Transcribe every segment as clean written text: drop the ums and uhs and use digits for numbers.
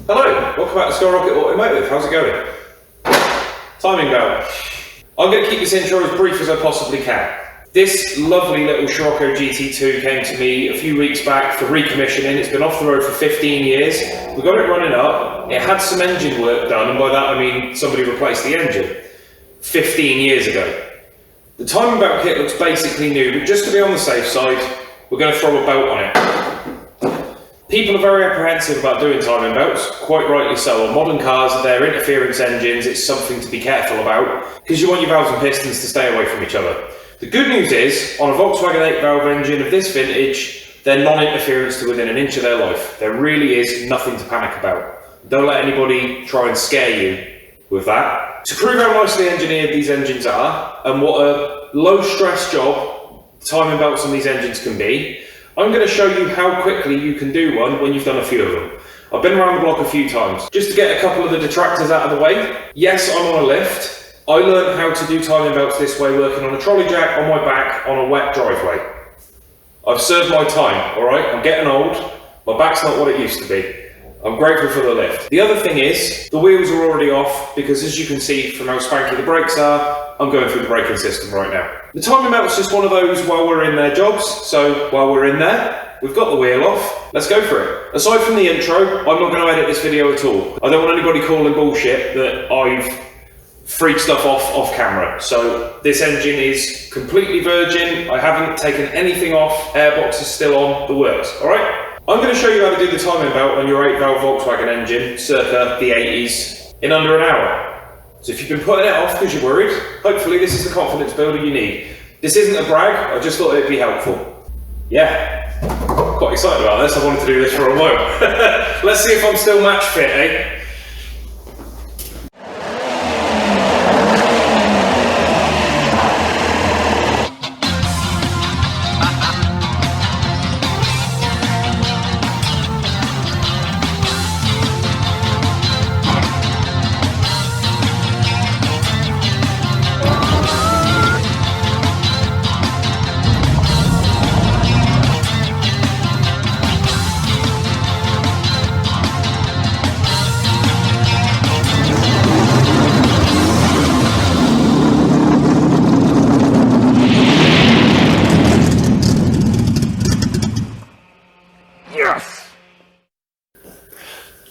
Hello, welcome back to Scirocco Automotive. How's it going? Timing belt. I'm going to keep this intro as brief as I possibly can. This lovely little Scirocco GT2 came to me a few weeks back for recommissioning. It's been off the road for 15 years. We got it running up. It had some engine work done, and by that I mean somebody replaced the engine 15 years ago. The timing belt kit looks basically new, but just to be on the safe side, we're going to throw a belt on it. People are very apprehensive about doing timing belts, quite rightly so. On modern cars, they're interference engines, it's something to be careful about, because you want your valves and pistons to stay away from each other. The good news is, on a Volkswagen 8-valve engine of this vintage, they're non-interference to within an inch of their life. There really is nothing to panic about. Don't let anybody try and scare you with that. To prove how nicely engineered these engines are, and what a low-stress job timing belts on these engines can be, I'm going to show you how quickly you can do one when you've done a few of them. I've been around the block a few times. Just to get a couple of the detractors out of the way, yes, I'm on a lift. I learned how to do timing belts this way working on a trolley jack on my back on a wet driveway. I've served my time, alright? I'm getting old. My back's not what it used to be. I'm grateful for the lift. The other thing is, the wheels are already off because as you can see from how spanky the brakes are, I'm going through the braking system right now. The timing belt's just one of those while we're in their jobs, so while we're in there, we've got the wheel off, let's go for it. Aside from the intro, I'm not going to edit this video at all. I don't want anybody calling bullshit that I've freaked stuff off camera. So this engine is completely virgin, I haven't taken anything off, Airbox is still on, the works, alright? I'm going to show you how to do the timing belt on your 8-valve Volkswagen engine, circa the 80s, in under an hour. So if you've been putting it off because you're worried, hopefully this is the confidence builder you need. This isn't a brag, I just thought it'd be helpful. Yeah, quite excited about this, I wanted to do this for a while. Let's see if I'm still match fit, eh?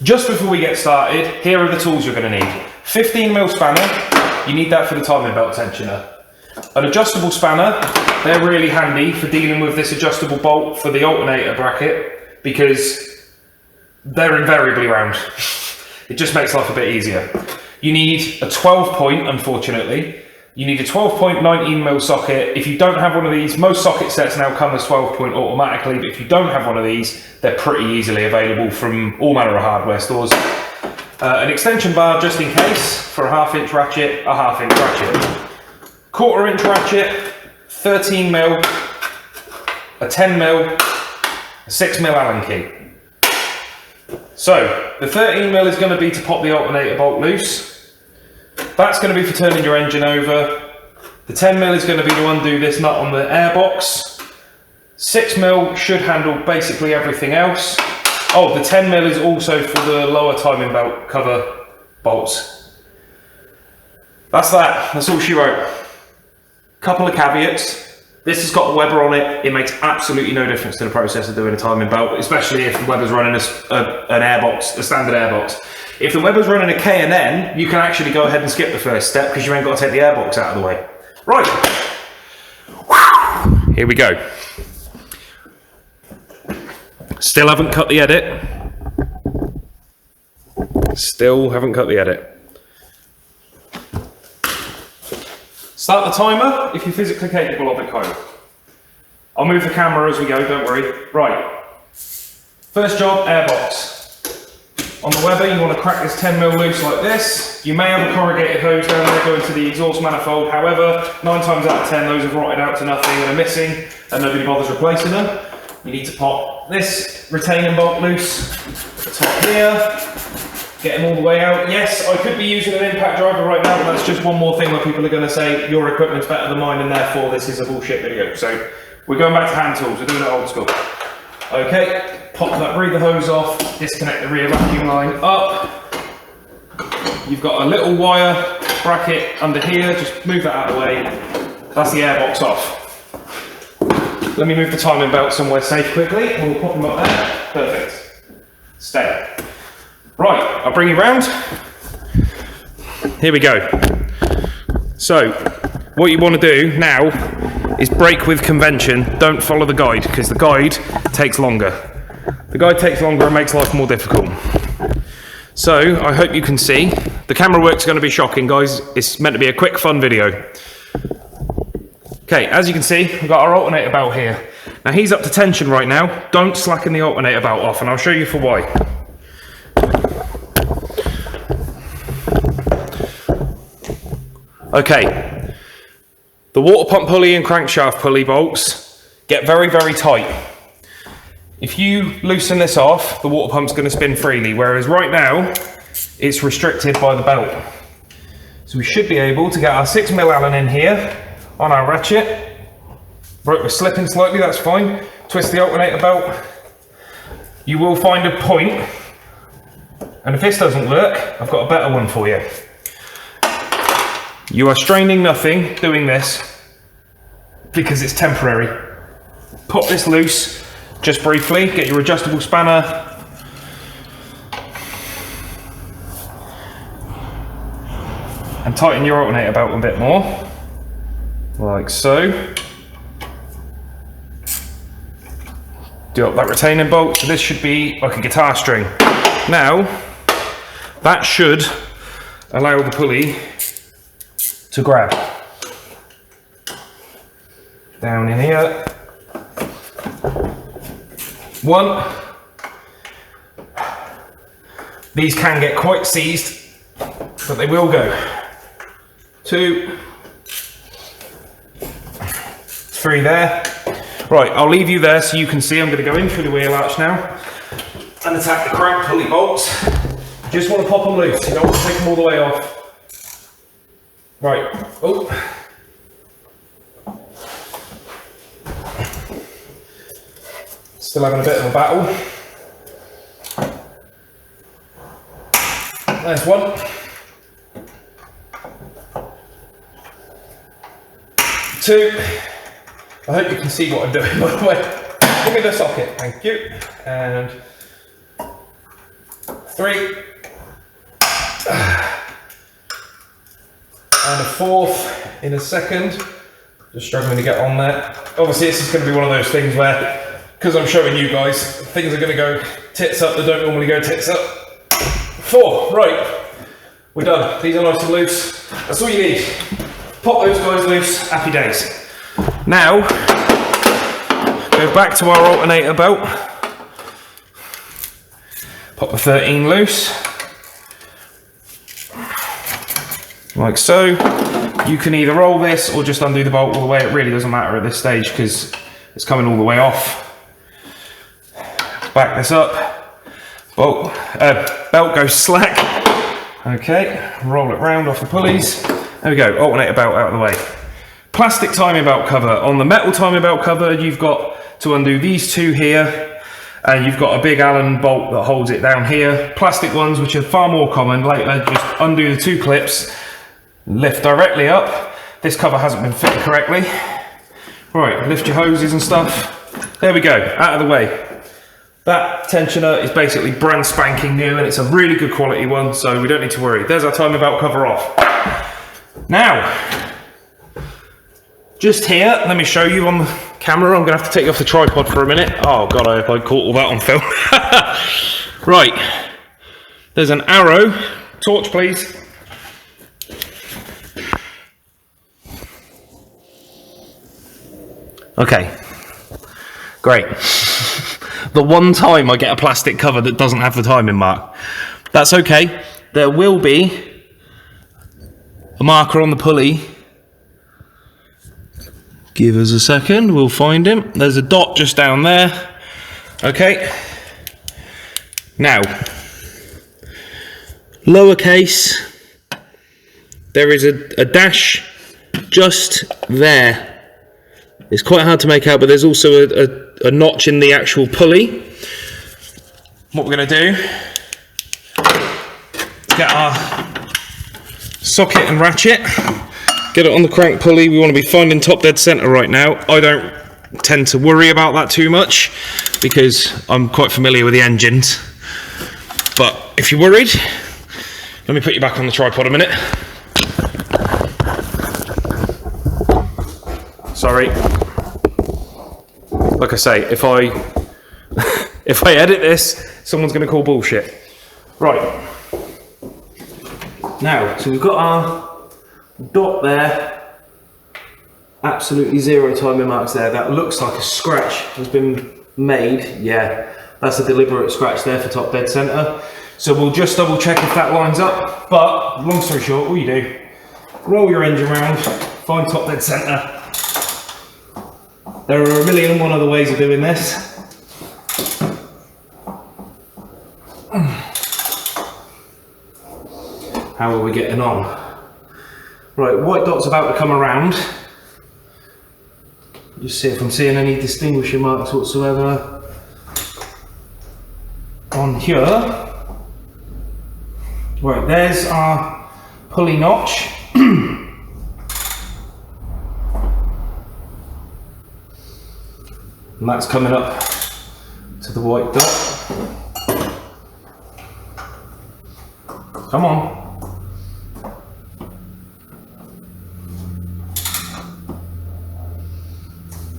Just before we get started, here are the tools you're going to need. 15mm spanner, you need that for the timing belt tensioner. An adjustable spanner, they're really handy for dealing with this adjustable bolt for the alternator bracket because they're invariably round. It just makes life a bit easier. You need a 12-point, unfortunately. You need a 12-point 19mm socket. If you don't have one of these, most socket sets now come as 12-point automatically, but if you don't have one of these, they're pretty easily available from all manner of hardware stores. An extension bar just in case, for a 1/2-inch ratchet, a 1/2-inch ratchet. 1/4-inch ratchet, 13mm, a 10mm, a 6mm Allen key. So, the 13mm is going to be to pop the alternator bolt loose. That's going to be for turning your engine over. The 10mm is going to be to undo this nut on the airbox. 6mm should handle basically everything else. Oh, the 10mm is also for the lower timing belt cover bolts. That's that. That's all she wrote. Couple of caveats. This has got a Weber on it. It makes absolutely no difference to the process of doing a timing belt, especially if the Weber's running an airbox, a standard airbox. If the Weber's running a K&N, you can actually go ahead and skip the first step because you ain't got to take the airbox out of the way. Right, here we go. Still haven't cut the edit. Still haven't cut the edit. Start the timer if you're physically capable of it, Kyle. I'll move the camera as we go, don't worry. Right, first job, airbox. On the Weber, you want to crack this 10mm loose like this. You may have a corrugated hose down there going to the exhaust manifold. However, 9 times out of 10, those have rotted out to nothing and are missing, and nobody bothers replacing them. You need to pop this retaining bolt loose at the top here. Get them all the way out. Yes, I could be using an impact driver right now, but that's just one more thing where people are going to say your equipment's better than mine, and therefore this is a bullshit video. So we're going back to hand tools. We're doing it old school. Okay. pop that breather hose off, disconnect the rear vacuum line up. You've got a little wire bracket under here, just move that out of the way. That's the airbox off. Let me move the timing belt somewhere safe quickly, and we'll pop them up there. Perfect. Stay. Right, I'll bring you round. Here we go. So, what you want to do now is brake with convention. Don't follow the guide, because the guide takes longer. The guide takes longer and makes life more difficult. So, I hope you can see. The camera work's going to be shocking, guys. It's meant to be a quick, fun video. Okay, as you can see, we've got our alternator belt here. Now, he's up to tension right now. Don't slacken the alternator belt off, and I'll show you for why. Okay, the water pump pulley and crankshaft pulley bolts get very, very tight. If you loosen this off, the water pump's going to spin freely, whereas right now, it's restricted by the belt. So we should be able to get our 6mm Allen in here on our ratchet. Right, we're slipping slightly, that's fine. Twist the alternator belt. You will find a point, and if this doesn't work, I've got a better one for you. You are straining nothing doing this because it's temporary. Pop this loose just briefly, get your adjustable spanner. And tighten your alternator belt a bit more, like so. Do up that retaining bolt, so this should be like a guitar string. Now, that should allow the pulley to grab. Down in here. One. These can get quite seized, but they will go. 2. 3 there. Right, I'll leave you there so you can see. I'm going to go in through the wheel arch now and attack the crank pulley bolts. Just want to pop them loose, you don't want to take them all the way off. Right, oh. Still having a bit of a battle. There's one. 2. I hope you can see what I'm doing, by the way. Give me the socket, thank you. And 3. And a 4th in a second. Just struggling to get on there. Obviously, this is going to be one of those things where, because I'm showing you guys, things are going to go tits up that don't normally go tits up. 4, right. We're done. These are nice and loose. That's all you need. Pop those guys loose, happy days. Now, go back to our alternator belt. Pop the 13 loose. Like so. You can either roll this or just undo the bolt all the way. It really doesn't matter at this stage because it's coming all the way off. Back this up. Belt goes slack. Okay, roll it round off the pulleys. There we go, alternator belt out of the way. Plastic timing belt cover. On the metal timing belt cover, you've got to undo these 2 here, and you've got a big Allen bolt that holds it down here. Plastic ones, which are far more common, later just undo the 2 clips, lift directly up. This cover hasn't been fitted correctly. Right, lift your hoses and stuff. There we go, out of the way. That tensioner is basically brand spanking new, and it's a really good quality one, so we don't need to worry. There's our timing belt cover off. Now, just here, let me show you on the camera. I'm going to have to take you off the tripod for a minute. Oh God, I hope I caught all that on film. Right, there's an arrow. Torch, please. Okay, great. The one time I get a plastic cover that doesn't have the timing mark. That's okay. There will be a marker on the pulley. Give us a second, we'll find him. There's a dot just down there. Okay. Now, lowercase, there is a dash just there. It's quite hard to make out, but there's also a notch in the actual pulley. what we're going to do, get our socket and ratchet, get it on the crank pulley. We want to be finding top dead center right now. I don't tend to worry about that too much because I'm quite familiar with the engines, but if you're worried, let me put you back on the tripod a minute. Sorry. Like I say, if I edit this, someone's going to call bullshit. Right. Now, so we've got our dot there. Absolutely zero timing marks there. That looks like a scratch has been made. Yeah, that's a deliberate scratch there for top dead center. So we'll just double check if that lines up. But long story short, all you do, roll your engine around, find top dead center. There are a million and one other ways of doing this. How are we getting on? Right, white dot's about to come around. Just see if I'm seeing any distinguishing marks whatsoever on here. Right, there's our pulley notch. And that's coming up to the white dot. Come on.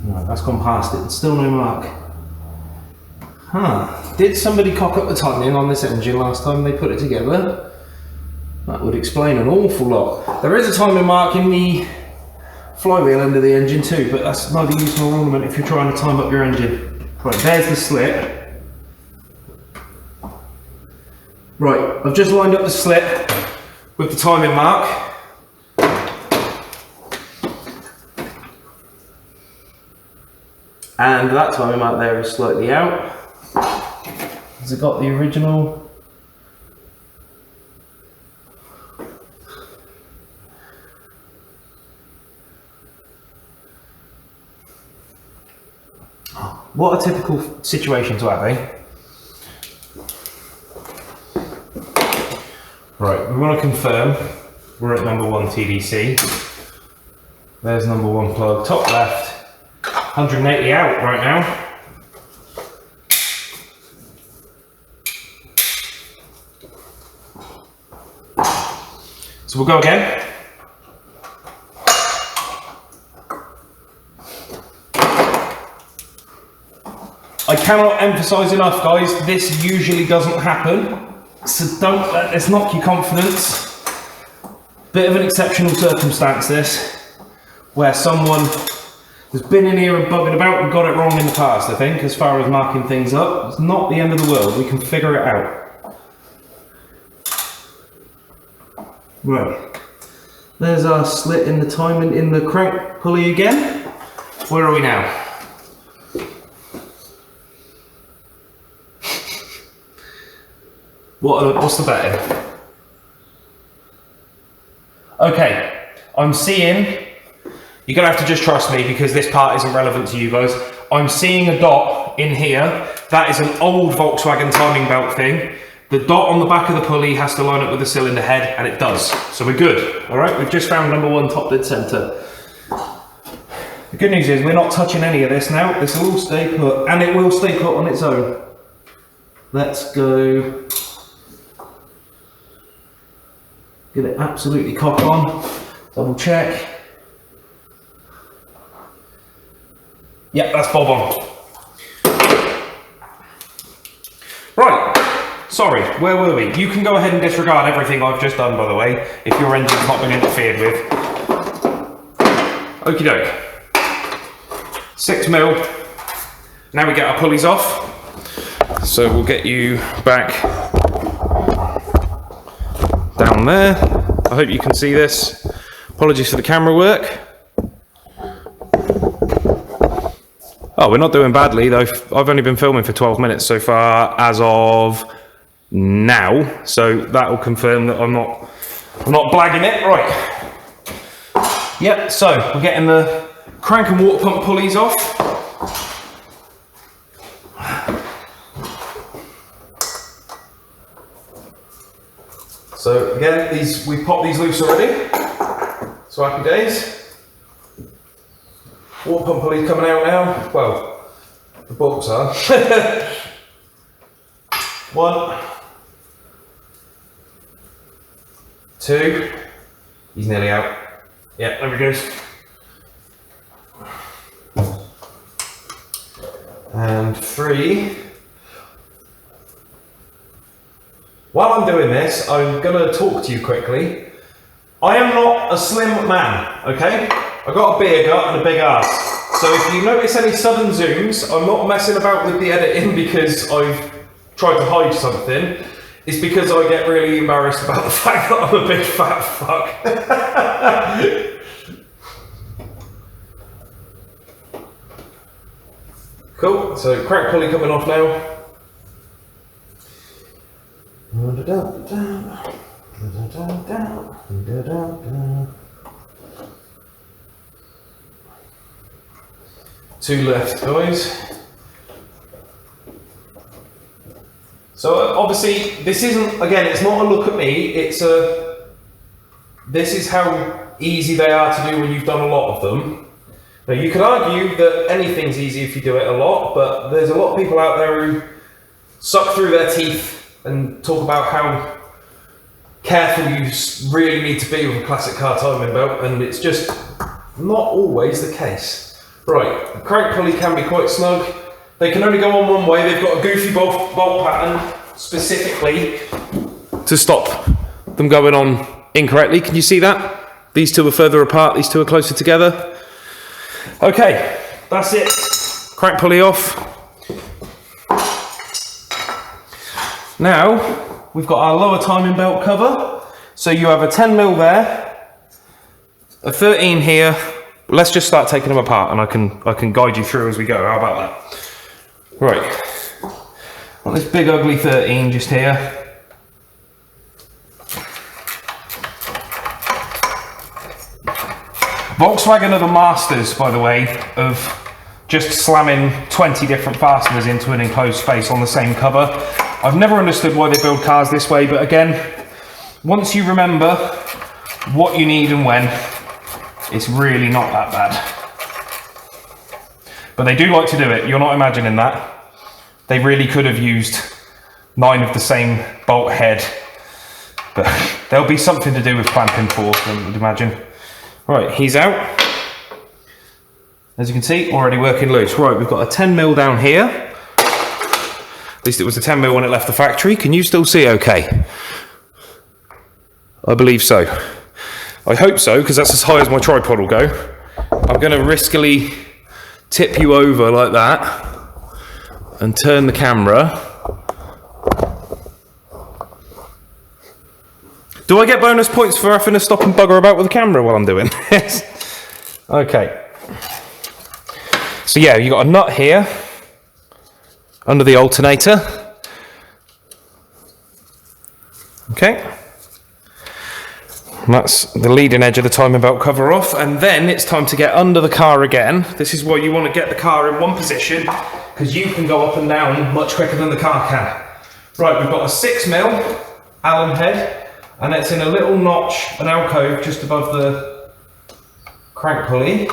Right, that's gone past it. Still no mark. Huh. Did somebody cock up the timing on this engine last time they put it together? That would explain an awful lot. There is a timing mark in the flywheel end of the engine too, but that's neither use nor ornament if you're trying to time up your engine. Right, there's the slit. Right, I've just lined up the slit with the timing mark. And that timing mark there is slightly out. Has it got the original? What a typical situation to have, eh? Right, we want to confirm we're at number 1 TDC. There's number 1 plug, top left, 180 out right now. So we'll go again. I cannot emphasise enough, guys, this usually doesn't happen, so don't let this knock your confidence. Bit of an exceptional circumstance this, where someone has been in here and buggered about and got it wrong in the past, I think, as far as marking things up. It's not the end of the world, we can figure it out. Right, there's our slit in the timing in the crank pulley again. Where are we now? What's the betting? Okay, I'm seeing, you're gonna have to just trust me because this part isn't relevant to you guys. I'm seeing a dot in here. That is an old Volkswagen timing belt thing. The dot on the back of the pulley has to line up with the cylinder head, and it does. So we're good, all right? We've just found number 1 top dead center. The good news is we're not touching any of this now. This will all stay put, and it will stay put on its own. Let's go. Get it absolutely cock on, double check. Yep, that's bob on. Right, sorry, where were we? You can go ahead and disregard everything I've just done, by the way, if your engine's not been interfered with. Okie doke. 6mm. Now we get our pulleys off. So we'll get you back down there. I hope you can see this. Apologies for the camera work. Oh, we're not doing badly though. I've only been filming for 12 minutes so far as of now, so that will confirm that I'm not blagging it. Right. Yep, so we're getting the crank and water pump pulleys off. So again, we popped these loose already. So happy days. Water pump pulley coming out now. Well, the bolts are. 1, 2. He's nearly out. Yeah, there he goes. And 3. While I'm doing this, I'm going to talk to you quickly. I am not a slim man, okay? I've got a beer gut and a big ass. So if you notice any sudden zooms, I'm not messing about with the editing because I've tried to hide something. It's because I get really embarrassed about the fact that I'm a big fat fuck. Cool, so crank pulley coming off now. 2 left, guys. So obviously, this isn't, again, it's not a look at me, it's this is how easy they are to do when you've done a lot of them. Now you could argue that anything's easy if you do it a lot, but there's a lot of people out there who suck through their teeth and talk about how careful you really need to be with a classic car timing belt, and it's just not always the case. Right, the crank pulley can be quite snug. They can only go on one way. They've got a goofy bolt pattern specifically to stop them going on incorrectly. Can you see that? These two are further apart, these two are closer together. Okay, that's it. Crank pulley off. Now, we've got our lower timing belt cover. So you have a 10mm there, a 13 here. Let's just start taking them apart and I can guide you through as we go. How about that? Right. Got this big ugly 13 just here. Volkswagen are the masters, by the way, of just slamming 20 different fasteners into an enclosed space on the same cover. I've never understood why they build cars this way, but again, once you remember what you need and when, it's really not that bad. But they do like to do it, you're not imagining that. They really could have used 9 of the same bolt head, but there'll be something to do with clamping force, I would imagine. Right, he's out. As you can see, already working loose. Right, we've got a 10mm down here. At least it was a 10mm when it left the factory. Can you still see okay? I believe so. I hope so, because that's as high as my tripod will go. I'm going to riskily tip you over like that and turn the camera. Do I get bonus points for having to stop and bugger about with the camera while I'm doing this? Okay. So yeah, you got a nut here under the alternator. Okay. And that's the leading edge of the timing belt cover off, and then it's time to get under the car again. This is why you want to get the car in one position, because you can go up and down much quicker than the car can. Right, we've got a 6mm Allen head, and it's in a little notch, an alcove just above the crank pulley.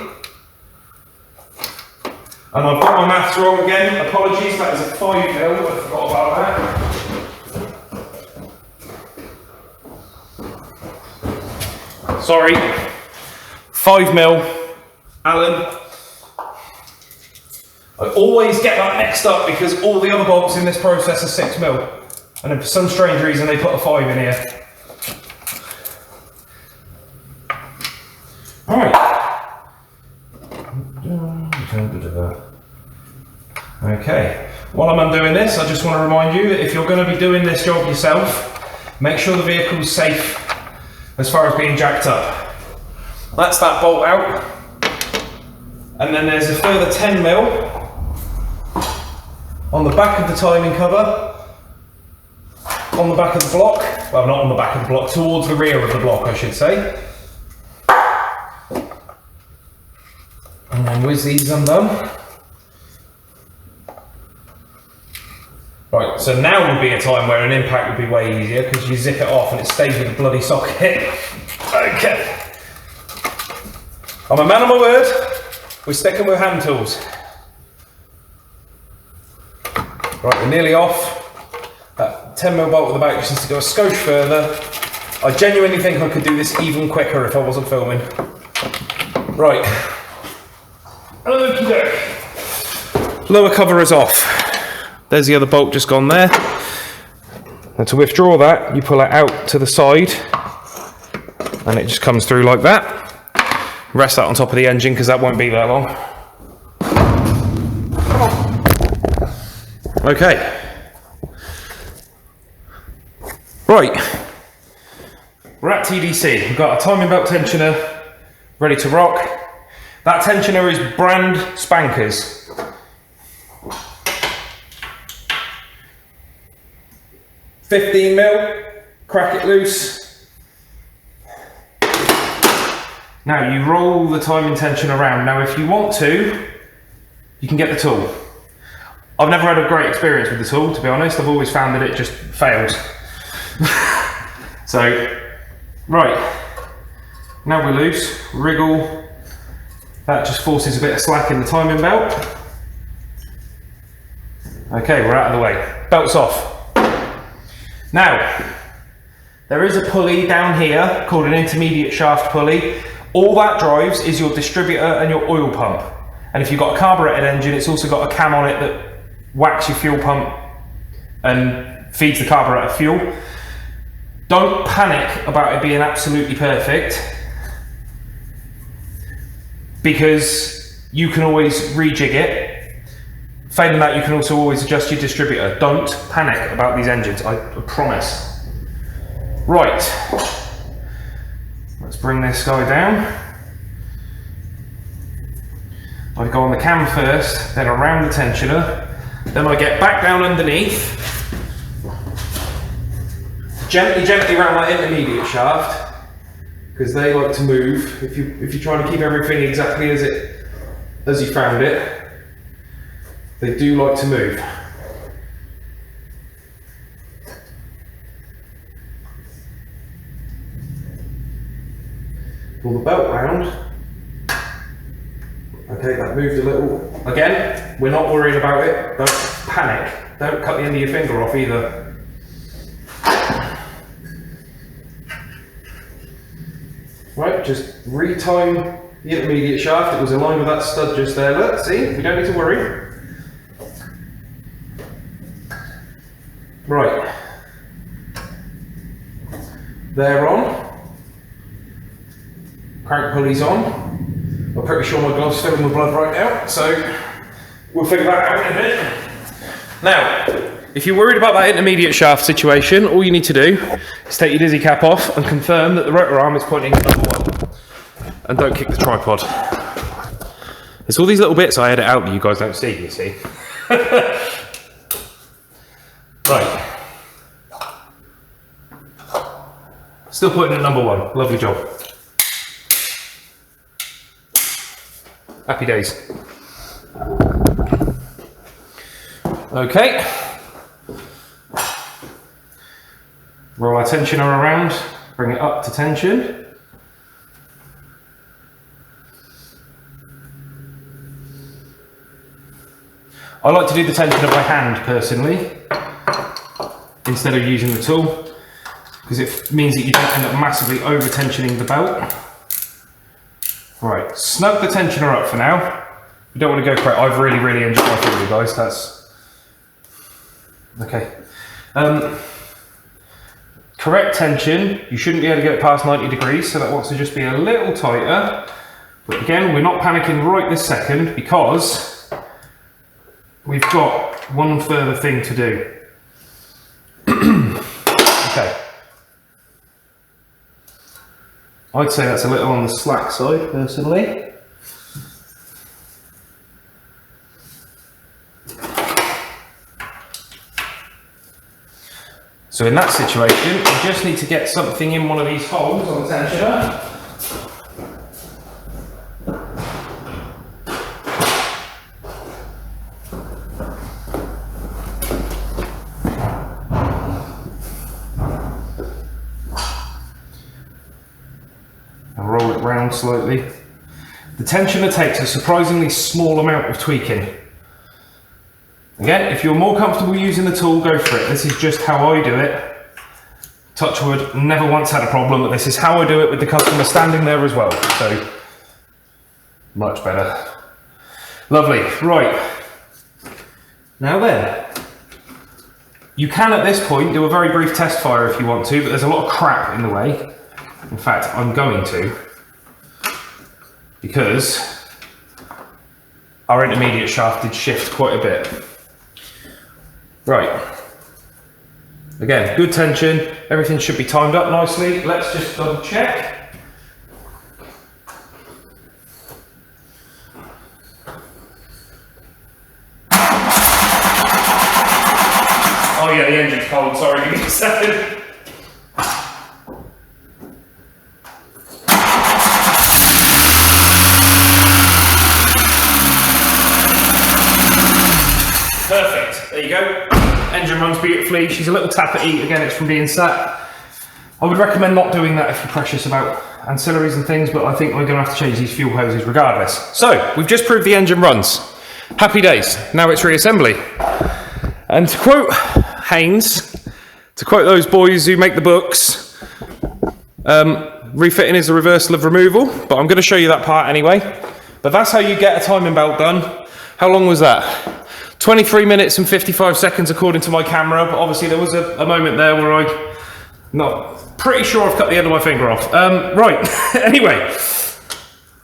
And I've got my maths wrong again, apologies, that is a 5mm, I forgot about that. Sorry, 5mm Allen. I always get that mixed up because all the other bolts in this process are 6mm, and then for some strange reason they put a 5 in here. Alright. Okay, while I'm undoing this, I just want to remind you that if you're going to be doing this job yourself, make sure the vehicle's safe as far as being jacked up. That's that bolt out. And then there's a further 10mm on the back of the timing cover, on the back of the block, well not on the back of the block, towards the rear of the block I should say. And then whiz these undone. Right, so now would be a time where an impact would be way easier because you zip it off and it stays with the bloody socket. Okay. I'm a man of my word. We're sticking with hand tools. Right, we're nearly off. That 10mm bolt at the back just needs to go a skosh further. I genuinely think I could do this even quicker if I wasn't filming. Right. Okie doke. Lower cover is off. There's the other bolt just gone there. And to withdraw that, you pull it out to the side and it just comes through like that. Rest that on top of the engine because that won't be that long. Okay. Right. We're at TDC. We've got a timing belt tensioner ready to rock. That tensioner is brand spankers. $15mm, crack it loose. Now you roll the timing tension around. Now if you want to, you can get the tool. I've never had a great experience with the tool, to be honest. I've always found that it just fails. So, right. Now we're loose, wriggle. That just forces a bit of slack in the timing belt. Okay, we're out of the way. Belt's off. Now, there is a pulley down here called an intermediate shaft pulley. All that drives is your distributor and your oil pump. And if you've got a carburetted engine, it's also got a cam on it that whacks your fuel pump and feeds the carburetor fuel. Don't panic about it being absolutely perfect, because you can always rejig it. Failing that, you can also always adjust your distributor. Don't panic about these engines, I promise. Right, let's bring this guy down. I go on the cam first, then around the tensioner, then I get back down underneath, gently around that intermediate shaft, because they like to move. If you're trying to keep everything exactly as you found it, they do like to move. Pull the belt round. Okay, that moved a little. Again, we're not worried about it. Don't panic. Don't cut the end of your finger off either. Right, just retime the intermediate shaft. It was aligned with that stud just there. Look, see? We don't need to worry. Right. They're on. Crank pulley's on. I'm pretty sure my gloves are filling with blood right now, so we'll figure that out in a bit. Now, if you're worried about that intermediate shaft situation, all you need to do is take your dizzy cap off and confirm that the rotor arm is pointing at number 1. And don't kick the tripod. There's all these little bits I edit out that you guys don't see, you see. Right. Still pointing at number 1. Lovely job. Happy days. Okay. Roll our tensioner around, bring it up to tension. I like to do the tensioner by hand personally, instead of using the tool, because it means that you don't end up massively over tensioning the belt. Right, snug the tensioner up for now. You don't want to go for it. I've really enjoyed my video, guys. That's okay. Correct tension. You shouldn't be able to get it past 90 degrees, so that wants to just be a little tighter. But again, we're not panicking right this second because we've got one further thing to do. Okay. I'd say that's a little on the slack side, personally. So in that situation, you just need to get something in one of these holes on the tensioner. slightly. The tensioner takes a surprisingly small amount of tweaking. Again, if you're more comfortable using the tool, go for it. This is just how I do it. Touch wood, never once had a problem, but this is how I do it with the customer standing there as well. So, much better. Lovely, right. Now then, you can at this point do a very brief test fire if you want to, but there's a lot of crap in the way. In fact, I'm going to, because our intermediate shaft did shift quite a bit. Right. Again, good tension, everything should be timed up nicely. Let's just double check. Oh yeah, the engine's cold, sorry, give me a second. Perfect, there you go. Engine runs beautifully. She's a little tappety, again it's from being sat. I would recommend not doing that if you're precious about ancillaries and things, but I think we're going to have to change these fuel hoses regardless. So, we've just proved the engine runs. Happy days, now it's reassembly. And to quote Haynes, to quote those boys who make the books, refitting is the reversal of removal, but I'm going to show you that part anyway. But that's how you get a timing belt done. How long was that? 23 minutes and 55 seconds according to my camera, but obviously there was a moment there where I'm not pretty sure I've cut the end of my finger off. Right, anyway,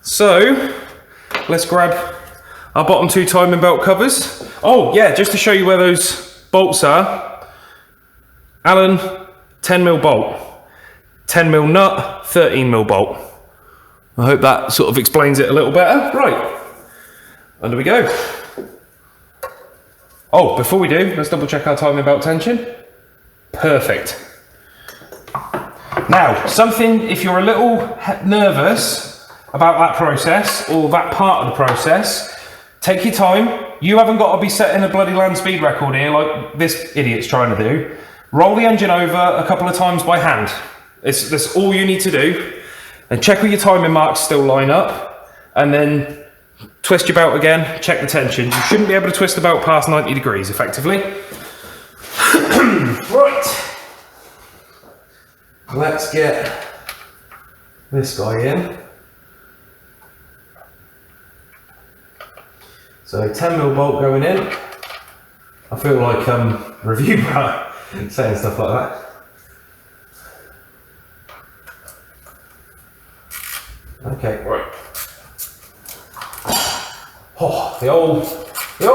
so let's grab our bottom two timing belt covers. Oh yeah, just to show you where those bolts are. Allen 10mm bolt, 10mm nut, 13mm bolt. I hope that sort of explains it a little better. Right, under we go. Oh, before we do, let's double check our timing belt tension. Perfect. Now, something, if you're a little nervous about that process, or that part of the process, take your time. You haven't got to be setting a bloody land speed record here like this idiot's trying to do. Roll the engine over a couple of times by hand. That's all you need to do. And check with your timing marks still line up, and then twist your belt again, check the tension. You shouldn't be able to twist the belt past 90 degrees effectively. Right. Let's get this guy in. So 10mm bolt going in. I feel like review bra saying stuff like that. Okay, right. Oh, the old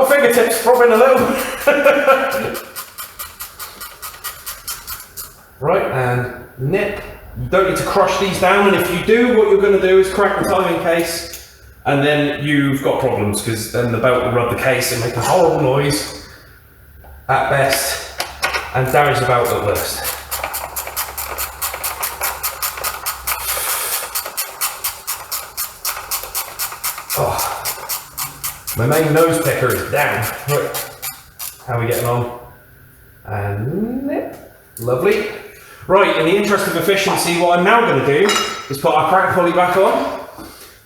fingertips throbbing a little. Right, and nip. You don't need to crush these down, and if you do, what you're going to do is crack the timing case, and then you've got problems, because then the belt will rub the case and make a horrible noise at best, and damage the belt at worst. Oh. My main nose picker is down. Right, how are we getting on? And nip. Lovely. Right, in the interest of efficiency, what I'm now going to do is put our crank pulley back on.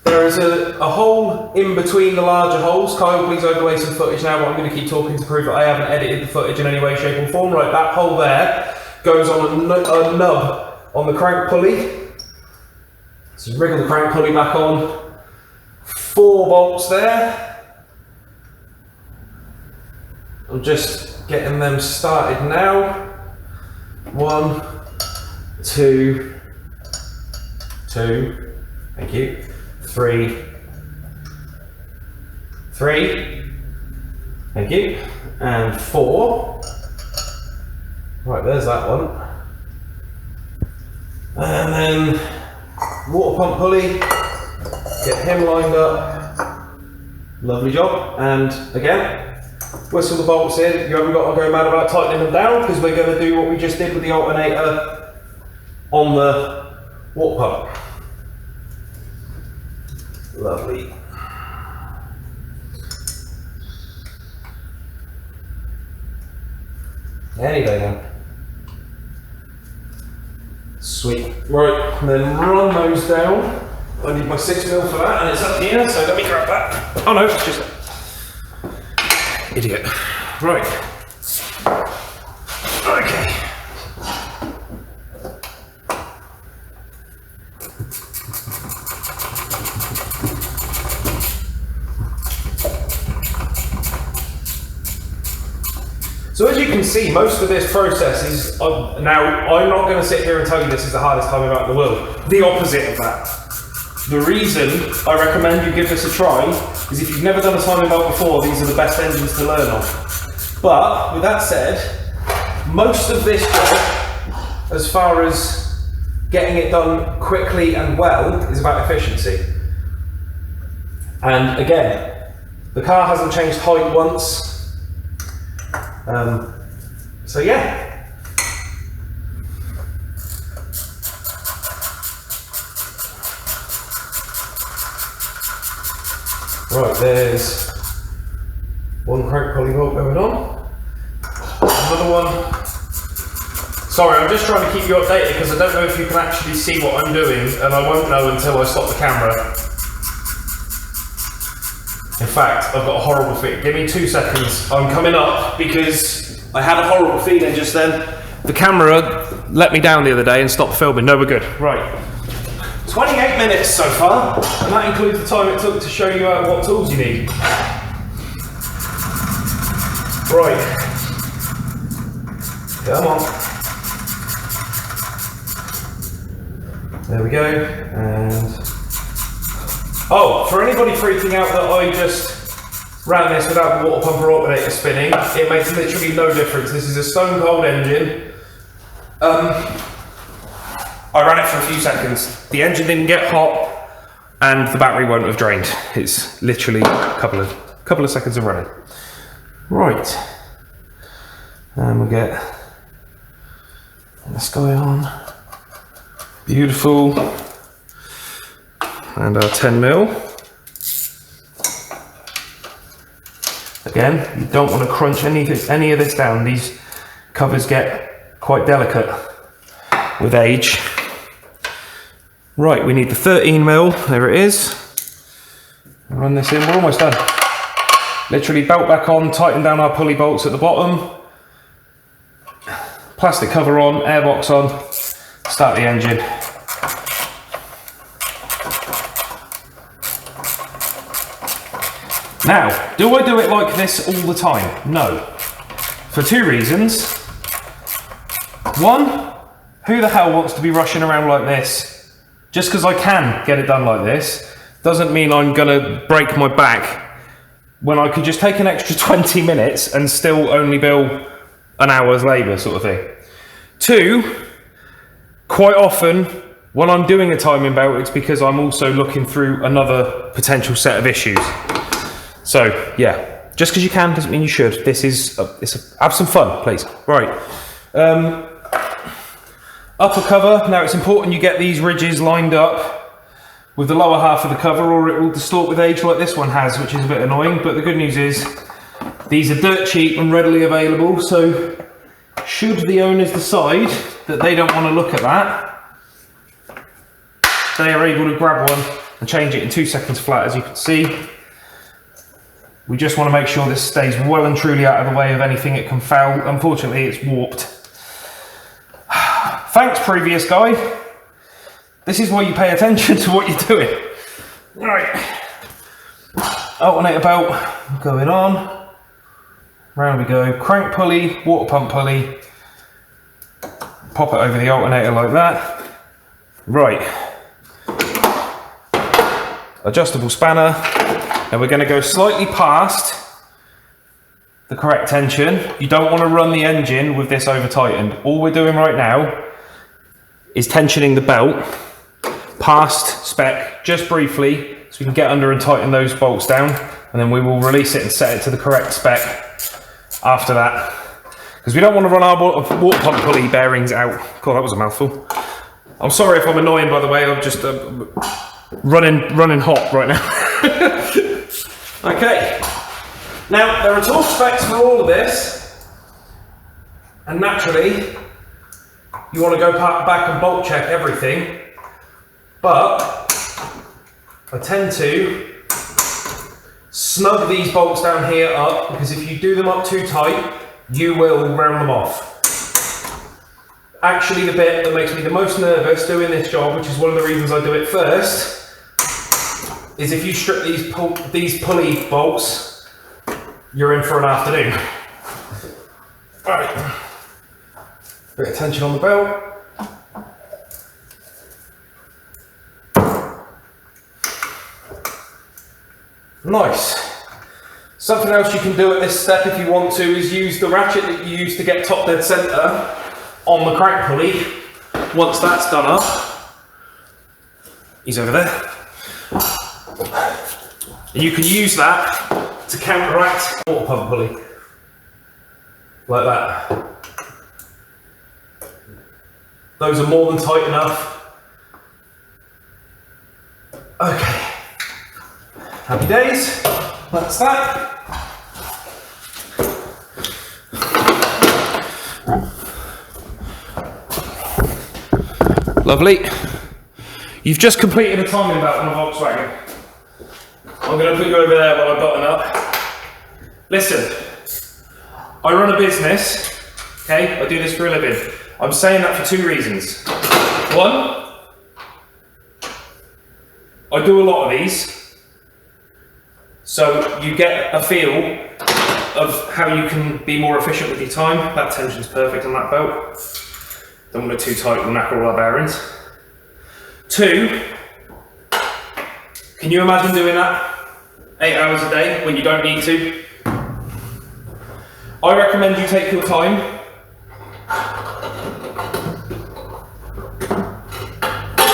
There is a hole in between the larger holes. Kyle, please overlay some footage now, but I'm going to keep talking to prove that I haven't edited the footage in any way, shape or form. Right, that hole there goes on a nub on the crank pulley. So you wriggle the crank pulley back on. 4 bolts there. I'm just getting them started now. 1, 2, thank you. 3, thank you. And 4. Right, there's that one. And then water pump pulley. Get him lined up. Lovely job. And again, whistle the bolts in. You haven't got to go mad about tightening them down, because we're going to do what we just did with the alternator on the water pump. Lovely. Any day now. Sweet. Right, and then run those down I need my 6mm for that, and it's up here, so let me grab that. Oh no, it's just... Idiot. Right. Okay. So as you can see, most of this process is, now I'm not going to sit here and tell you this is the hardest timing belt in the world. The opposite of that. The reason I recommend you give this a try is if you've never done a timing belt before, these are the best engines to learn on. But with that said, most of this job, as far as getting it done quickly and well, is about efficiency. And again, the car hasn't changed height once. So yeah. Right, there's one crank pulley bolt going on. Another one. Sorry, I'm just trying to keep you updated because I don't know if you can actually see what I'm doing, and I won't know until I stop the camera. In fact, I've got a horrible feeling. Give me 2 seconds. I'm coming up because I had a horrible feeling just then. The camera let me down the other day and stopped filming. No, we're good. Right. 28 minutes so far, and that includes the time it took to show you what tools you need. Right. Come on. There we go. And oh, for anybody freaking out that I just ran this without the water pump or alternator spinning, it makes literally no difference. This is a stone cold engine. I ran it for a few seconds. The engine didn't get hot and the battery won't have drained. It's literally a couple of seconds of running. Right. And we'll get this guy on. Beautiful. And our 10mm. Again, you don't want to crunch any of this down. These covers get quite delicate with age. Right, we need the 13mm. There it is. Run this in. We're almost done. Literally belt back on, tighten down our pulley bolts at the bottom. Plastic cover on, airbox on. Start the engine. Now, do I do it like this all the time? No. For two reasons. One, who the hell wants to be rushing around like this? Just because I can get it done like this, doesn't mean I'm gonna break my back when I could just take an extra 20 minutes and still only bill an hour's labour sort of thing. Two, quite often when I'm doing a timing belt, it's because I'm also looking through another potential set of issues. So yeah, just because you can doesn't mean you should. This is have some fun, please. Right, upper cover. Now it's important you get these ridges lined up with the lower half of the cover, or it will distort with age like this one has, which is a bit annoying. But the good news is these are dirt cheap and readily available. So should the owners decide that they don't want to look at that, they are able to grab one and change it in 2 seconds flat, as you can see. We just want to make sure this stays well and truly out of the way of anything it can foul. Unfortunately, it's warped. Thanks, previous guy. This is why you pay attention to what you're doing. Right. Alternator belt going on. Round we go. Crank pulley, water pump pulley. Pop it over the alternator like that. Right. Adjustable spanner. Now we're going to go slightly past the correct tension. You don't want to run the engine with this over tightened. All we're doing right now is tensioning the belt past spec just briefly so we can get under and tighten those bolts down, and then we will release it and set it to the correct spec after that, because we don't want to run our water pump pulley bearings out. God, that was a mouthful. I'm sorry if I'm annoying, by the way. I'm just running hot right now. Okay, now there are torque specs for all of this, and naturally you want to go back and bolt check everything, but I tend to snug these bolts down here up, because if you do them up too tight, you will round them off. Actually, the bit that makes me the most nervous doing this job, which is one of the reasons I do it first, is if you strip these pulley bolts, you're in for an afternoon. Right. Bit of tension on the belt. Nice. Something else you can do at this step if you want to is use the ratchet that you use to get top dead centre on the crank pulley. Once that's done up, he's over there. And you can use that to counteract water pump pulley. Like that. Those are more than tight enough. Okay. Happy days. That's that. Lovely. You've just completed a timing belt on a Volkswagen. I'm going to put you over there while I button up. Listen, I run a business, okay? I do this for a living. I'm saying that for two reasons. One, I do a lot of these, so you get a feel of how you can be more efficient with your time. That tension's perfect on that belt. Don't want it too tight, we'll knack all our bearings. Two, can you imagine doing that 8 hours a day when you don't need to? I recommend you take your time.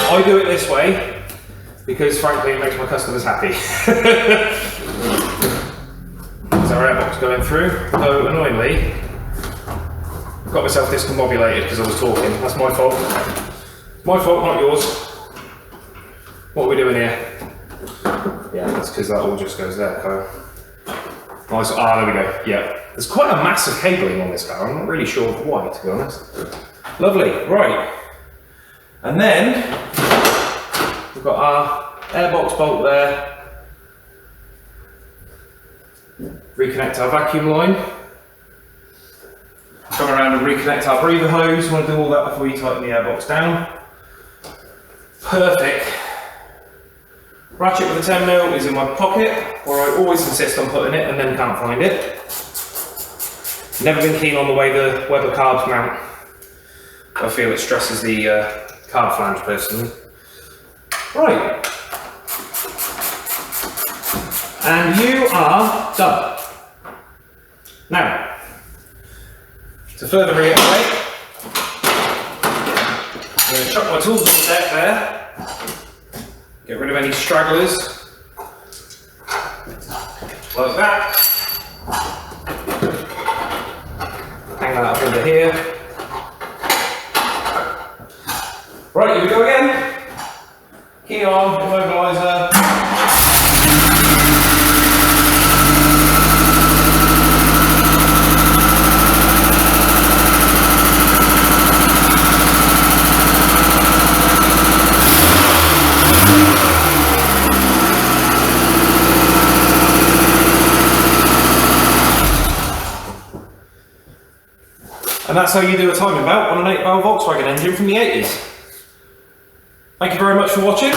I do it this way because frankly it makes my customers happy. There's our airbox going through, though annoyingly I've got myself discombobulated because I was talking. That's my fault. My fault, not yours. What are we doing here? Yeah, that's because that all just goes there, Kyle. Nice. Ah, there we go. Yeah. There's quite a massive cabling on this car. I'm not really sure why, to be honest. Lovely. Right. And then we've got our airbox bolt there. Reconnect our vacuum line. Come around and reconnect our breather hose. You want to do all that before you tighten the airbox down. Perfect. Ratchet with the 10mm is in my pocket, where I always insist on putting it and then can't find it. Never been keen on the way the Weber carbs mount. I feel it stresses the carb flange personally. Right. And you are done. Now, to further reiterate, I'm going to chuck my tools on the deck there. Get rid of any stragglers, like that. Hang that up under here. Right, here we go again. Key on, immobiliser. And that's how you do a timing belt on an 8-valve Volkswagen engine from the 80s. Thank you very much for watching.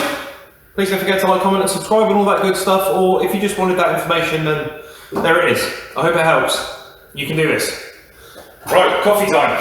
Please don't forget to like, comment and subscribe and all that good stuff, or if you just wanted that information, then there it is. I hope it helps. You can do this. Right, coffee time.